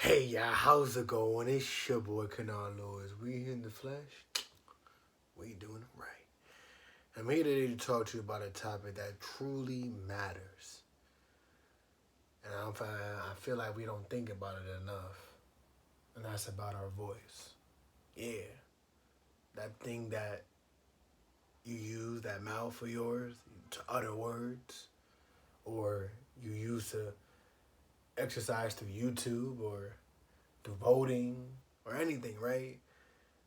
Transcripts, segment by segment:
Hey y'all, how's it going? It's your boy Canal Lewis. We in the flesh. We doing it right. I'm here today to talk to you about a topic that truly matters. And I feel like we don't think about it enough. And that's about our voice. Yeah. That thing that you use, that mouth of yours, to utter words. Or you use to exercise through YouTube or through voting or anything, right?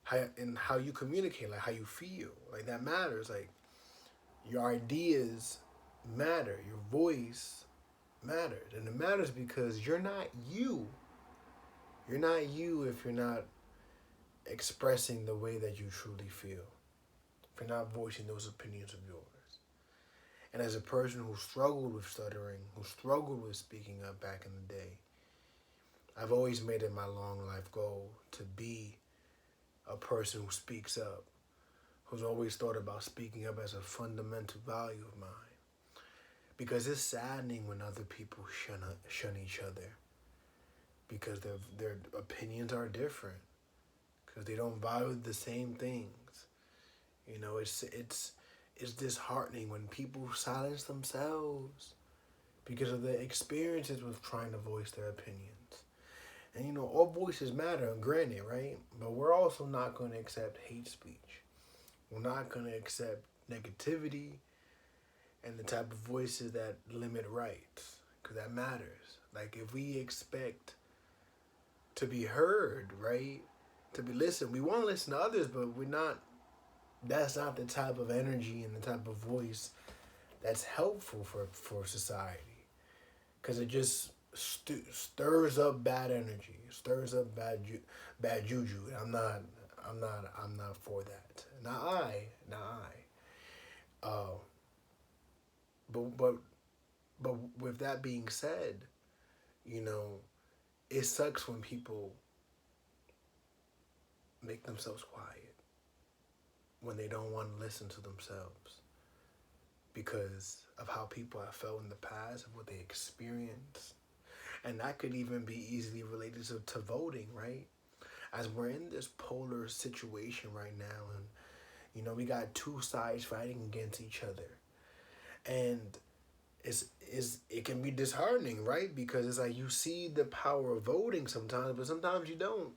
How you communicate, like how you feel, like that matters. Like your ideas matter, your voice matters, and it matters because you're not you. You're not you if you're not expressing the way that you truly feel. If you're not voicing those opinions of yours. And as a person who struggled with stuttering, who struggled with speaking up back in the day, I've always made it my long life goal to be a person who speaks up, who's always thought about speaking up as a fundamental value of mine. Because it's saddening when other people shun each other because their opinions are different, because they don't value the same things. You know, it's disheartening when people silence themselves because of their experiences with trying to voice their opinions. And you know, all voices matter, granted, right? But we're also not going to accept hate speech. We're not going to accept negativity and the type of voices that limit rights, because that matters. Like if we expect to be heard, right, to be listened, we want to listen to others, but we're not. That's not the type of energy and the type of voice that's helpful for society, because it just stirs up bad energy, stirs up bad juju. I'm not for that. Not I. Uh, but with that being said, you know, it sucks when people make themselves quiet, when they don't want to listen to themselves because of how people have felt in the past, of what they experienced. And that could even be easily related to voting, right? As we're in this polar situation right now, and you know, we got two sides fighting against each other. And it can be disheartening, right? Because it's like you see the power of voting sometimes, but sometimes you don't.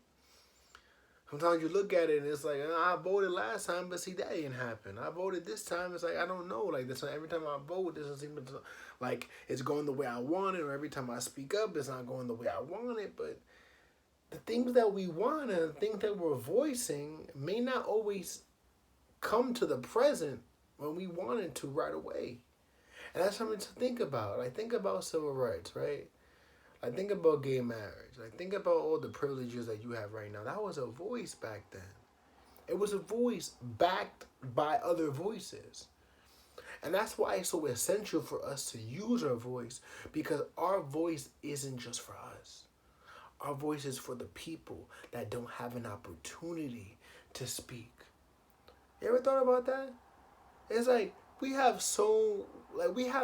Sometimes you look at it and it's like, I voted last time, but see, that didn't happen. I voted this time. It's like, I don't know. Like, this every time I vote, it doesn't seem to, like it's going the way I want it. Or every time I speak up, it's not going the way I want it. But the things that we want and the things that we're voicing may not always come to the present when we wanted to right away. And that's something to think about. Like, think about civil rights, right? I think about gay marriage. I think about all the privileges that you have right now. That was a voice back then. It was a voice backed by other voices. And that's why it's so essential for us to use our voice, because our voice isn't just for us. Our voice is for the people that don't have an opportunity to speak. You ever thought about that? It's like we have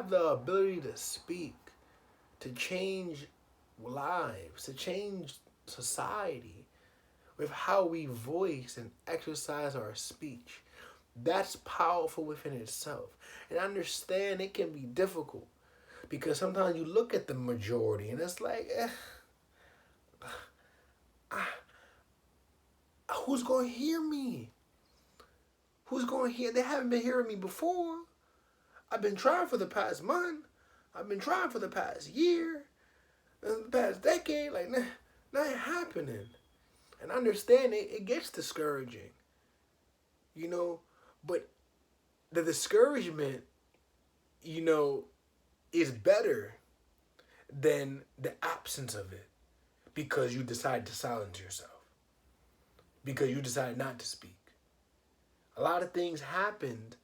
the ability to speak, to change lives, to change society with how we voice and exercise our speech. That's powerful within itself. And I understand it can be difficult because sometimes you look at the majority and it's like, who's going to hear me? Who's going to hear? They haven't been hearing me before. I've been trying for the past month. I've been trying for the past year, the past decade. Like, not happening. And I understand it gets discouraging, you know, but the discouragement, you know, is better than the absence of it because you decide to silence yourself, because you decide not to speak. A lot of things happened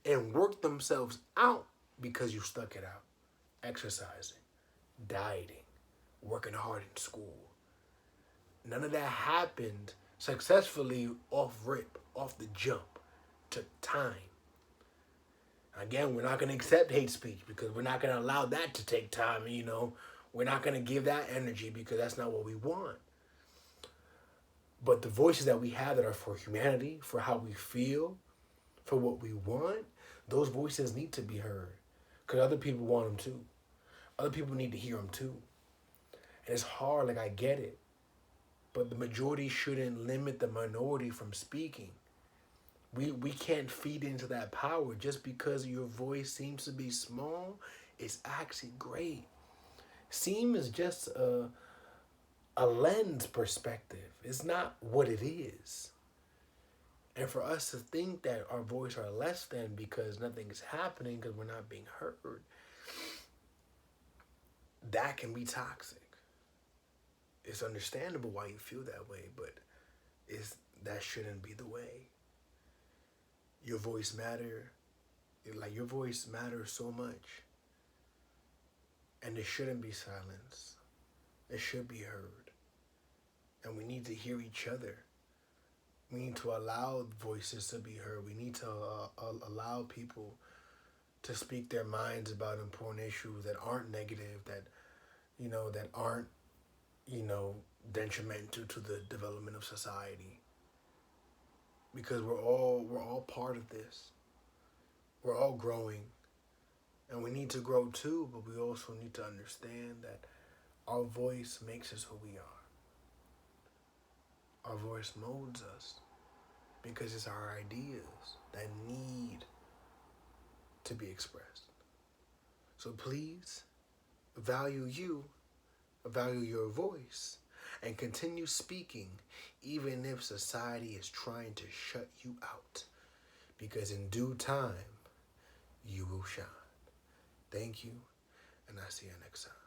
and worked themselves out because you stuck it out. Exercising, dieting, working hard in school. None of that happened successfully off rip, off the jump. Took time. Again, we're not going to accept hate speech because we're not going to allow that to take time. You know, We're not going to give that energy because that's not what we want. But the voices that we have that are for humanity, for how we feel, for what we want, those voices need to be heard. Because other people want them too. Other people need to hear them too. And it's hard, like I get it. But the majority shouldn't limit the minority from speaking. We can't feed into that power just because your voice seems to be small. It's actually great. Seem is just a lens perspective. It's not what it is. And for us to think that our voice are less than because nothing is happening because we're not being heard, that can be toxic. It's understandable why you feel that way, but that shouldn't be the way. Your voice your voice matters so much. And it shouldn't be silenced. It should be heard. And we need to hear each other. We need to allow voices to be heard. We need to allow people to speak their minds about important issues that aren't negative, that aren't, detrimental to the development of society. Because we're all part of this. We're all growing. And we need to grow too, but we also need to understand that our voice makes us who we are. Our voice molds us because it's our ideas that need to be expressed. So please value you, value your voice, and continue speaking even if society is trying to shut you out. Because in due time, you will shine. Thank you, and I'll see you next time.